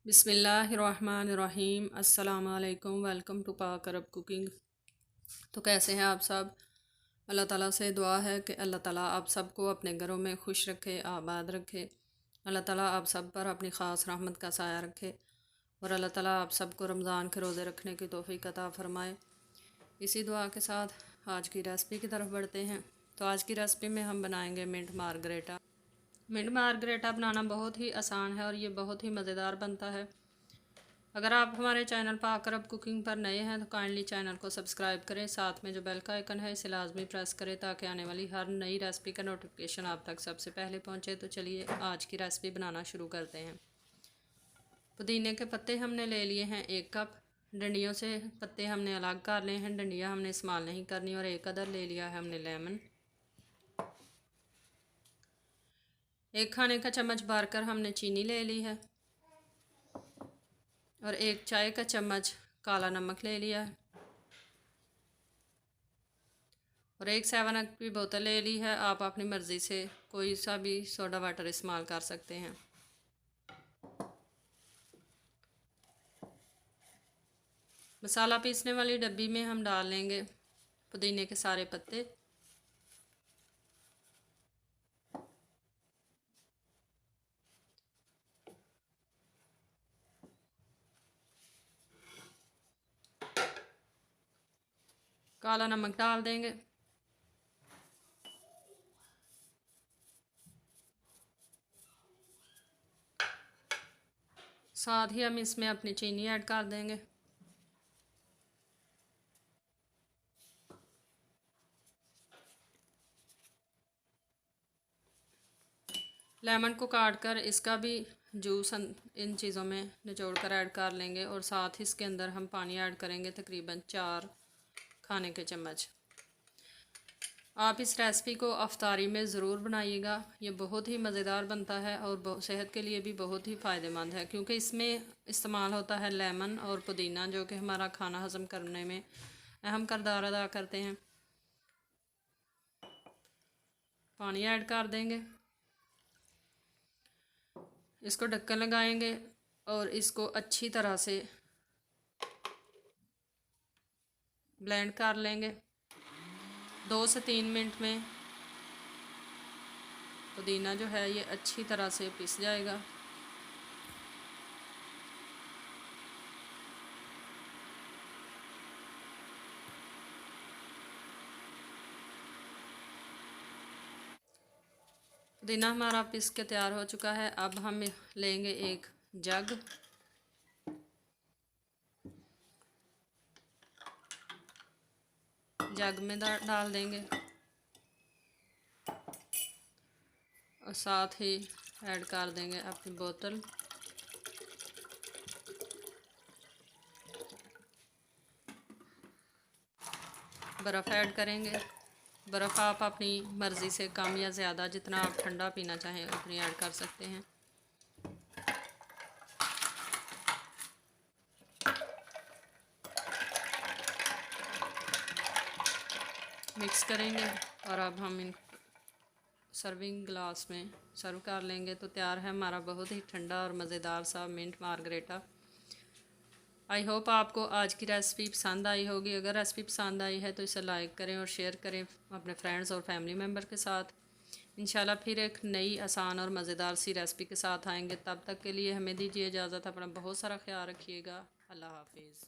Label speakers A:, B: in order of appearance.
A: बिस्मिल्लाहिर्रहमानिर्रहीम अस्सलाम वालेकुम। वेलकम टू पाक अरब कुकिंग। तो कैसे हैं आप सब? अल्लाह ताला से दुआ है कि अल्लाह ताला आप सबको अपने घरों में खुश रखे, आबाद रखे। अल्लाह ताला आप सब पर अपनी ख़ास रहमत का साया रखे और अल्लाह ताला आप सबको रमज़ान के रोज़े रखने की तौफ़ीक अता फ़रमाए। इसी दुआ के साथ आज की रेसिपी की तरफ बढ़ते हैं। तो आज की रेसिपी में हम बनाएंगे मिंट मार्गरेटा। मिंट मार्गरेटा बनाना बहुत ही आसान है और ये बहुत ही मज़ेदार बनता है। अगर आप हमारे चैनल पाक अरब कुकिंग पर नए हैं तो काइंडली चैनल को सब्सक्राइब करें, साथ में जो बेल का आइकन है इसे लाजमी प्रेस करें ताकि आने वाली हर नई रेसिपी का नोटिफिकेशन आप तक सबसे पहले पहुंचे। तो चलिए आज की रेसिपी बनाना शुरू करते हैं। पुदीने के पत्ते हमने ले लिए हैं 1 कप। डंडियों से पत्ते हमने अलग कर लिए हैं, डंडियाँ हमने इस्तेमाल नहीं करनी। और 1 अदर ले लिया है हमने लेमन। 1 खाने का चम्मच भरकर हमने चीनी ले ली है और 1 चाय का चम्मच काला नमक ले लिया है और 1 7 अप की बोतल ले ली है। आप अपनी मर्ज़ी से कोई सा भी सोडा वाटर इस्तेमाल कर सकते हैं। मसाला पीसने वाली डब्बी में हम डाल लेंगे पुदीने के सारे पत्ते, काला नमक डाल देंगे, साथ ही हम इसमें अपनी चीनी ऐड कर देंगे। लेमन को काट कर इसका भी जूस इन चीज़ों में निचोड़ कर ऐड कर लेंगे और साथ ही इसके अंदर हम पानी ऐड करेंगे तकरीबन 4 खाने के चम्मच। आप इस रेसिपी को अफ्तारी में ज़रूर बनाइएगा। ये बहुत ही मज़ेदार बनता है और सेहत के लिए भी बहुत ही फ़ायदेमंद है क्योंकि इसमें इस्तेमाल होता है लेमन और पुदीना, जो कि हमारा खाना हज़म करने में अहम किरदार अदा करते हैं। पानी ऐड कर देंगे, इसको ढक्कन लगाएंगे और इसको अच्छी तरह से ब्लेंड कर लेंगे। 2 से 3 मिनट में पुदीना जो है ये अच्छी तरह से पिस जाएगा। पुदीना हमारा पिस के तैयार हो चुका है। अब हम लेंगे एक जग, जग में डाल देंगे और साथ ही ऐड कर देंगे अपनी बोतल। बर्फ़ ऐड करेंगे। बर्फ़ आप अपनी मर्ज़ी से कम या ज़्यादा, जितना आप ठंडा पीना चाहें उतनी ऐड कर सकते हैं। मिक्स करेंगे और अब हम इन सर्विंग ग्लास में सर्व कर लेंगे। तो तैयार है हमारा बहुत ही ठंडा और मज़ेदार सा मिंट मार्गरेटा। आई होप आपको आज की रेसिपी पसंद आई होगी। अगर रेसिपी पसंद आई है तो इसे लाइक करें और शेयर करें अपने फ्रेंड्स और फैमिली मेम्बर के साथ। इंशाल्लाह फिर एक नई आसान और मज़ेदार सी रेसिपी के साथ आएंगे। तब तक के लिए हमें दीजिए इजाज़त। अपना बहुत सारा ख्याल रखिएगा। अल्लाह हाफिज़।